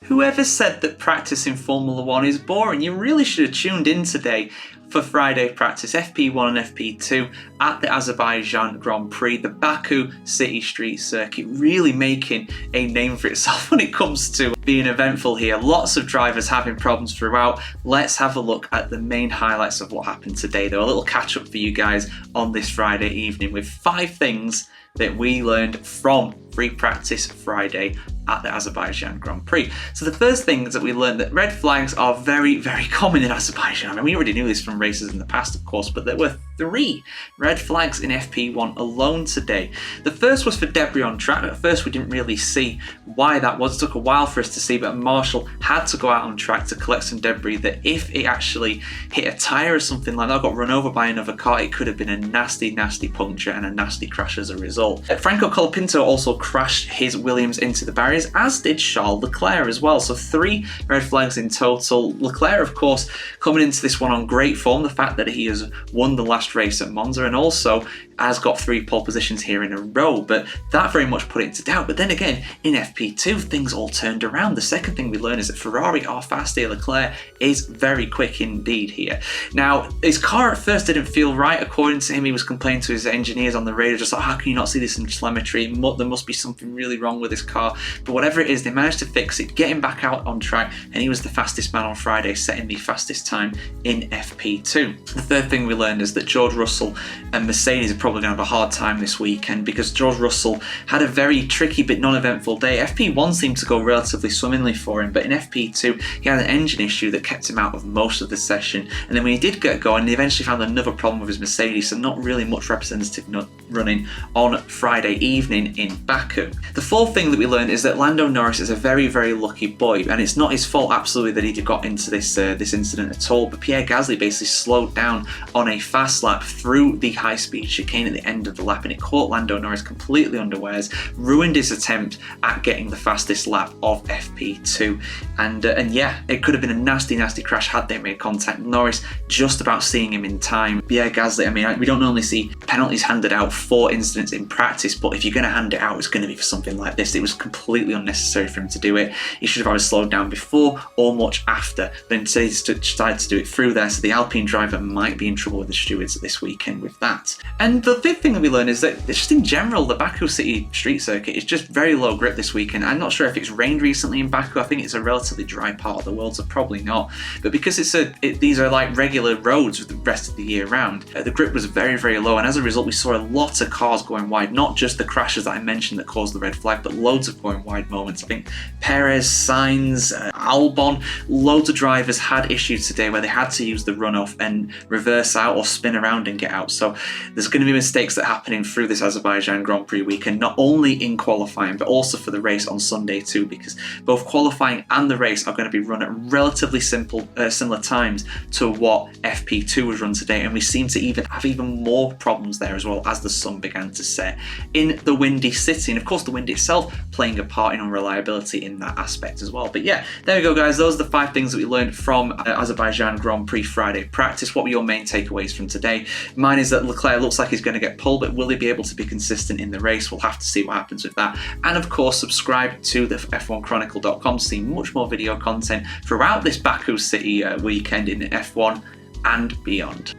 Whoever said that practice in Formula 1 is boring? You really should have tuned in today for Friday practice FP1 and FP2 at the Azerbaijan Grand Prix, the Baku City Street Circuit, really making a name for itself when it comes to being eventful here. Lots of drivers having problems throughout. Let's have a look at the main highlights of what happened today, though. A little catch up for you guys on this Friday evening with 5 things that we learned from free practice Friday at the Azerbaijan Grand Prix. So the first thing is that we learned that red flags are very, very common in Azerbaijan. I mean, we already knew this from races in the past, of course, but there were 3 red flags in FP1 alone today. The first was for debris on track. At first, we didn't really see why that was. It took a while for us to see, but Marshall had to go out on track to collect some debris that if it actually hit a tyre or something like that, got run over by another car, it could have been a nasty, nasty puncture and a nasty crash as a result. Franco Colapinto also crashed his Williams into the barriers, as did Charles Leclerc as well. So 3 red flags in total. Leclerc, of course, coming into this one on great form. The fact that he has won the last race at Monza and also has got 3 pole positions here in a row, but that very much put it into doubt. But then again, in FP2, things all turned around. The second thing we learned is that Ferrari are fast here. Leclerc is very quick indeed here. Now, his car at first didn't feel right. According to him, he was complaining to his engineers on the radio, just like, how can you not see this in telemetry? There must be something really wrong with this car. But whatever it is, they managed to fix it, get him back out on track, and he was the fastest man on Friday, setting the fastest time in FP2. The third thing we learned is that George Russell and Mercedes are probably going to have a hard time this weekend because George Russell had a very tricky but non-eventful day. FP1 seemed to go relatively swimmingly for him, but in FP2 he had an engine issue that kept him out of most of the session, and then when he did get going, he eventually found another problem with his Mercedes, so not really much representative running on Friday evening in Baku. The fourth thing that we learned is that Lando Norris is a very, very lucky boy, and it's not his fault absolutely that he got into this incident at all, but Pierre Gasly basically slowed down on a fast lap through the high-speed chicane at the end of the lap, and it caught Lando Norris completely unawares, ruined his attempt at getting the fastest lap of FP2, and yeah, it could have been a nasty, nasty crash had they made contact. Norris just about seeing him in time. Pierre Gasly, I mean, we don't normally see penalties handed out for incidents in practice, but if you're going to hand it out, it's going to be for something like this. It was completely unnecessary for him to do it. He should have either slowed down before or much after, but instead he decided to do it through there, so the Alpine driver might be in trouble with the stewards this weekend with that. And the fifth thing that we learned is that just in general, the Baku City Street Circuit is just very low grip this weekend. I'm not sure if it's rained recently in Baku. I think it's a relatively dry part of the world, so probably not. But because these are like regular roads with the rest of the year round, the grip was very, very low, and as a result we saw a lot of cars going wide, not just the crashes that I mentioned that caused the red flag, but loads of going wide moments. I think Perez, Sainz, Albon, loads of drivers had issues today where they had to use the runoff and reverse out or spin around and get out. So there's going to be mistakes that are happening through this Azerbaijan Grand Prix weekend, not only in qualifying but also for the race on Sunday too, because both qualifying and the race are going to be run at relatively similar times to what FP2 was run today, and we seem to have even more problems there as well as the sun began to set in the windy city, and of course the wind itself playing a part in unreliability in that aspect as well. But yeah, there we go guys, those are the 5 things that we learned from Azerbaijan Grand Prix Friday practice. What were your main takeaways from today? Mine is that Leclerc looks like he's going to get pulled, but will he be able to be consistent in the race? We'll have to see what happens with that. And of course, subscribe to the F1Chronicle.com to see much more video content throughout this Baku City weekend in F1 and beyond.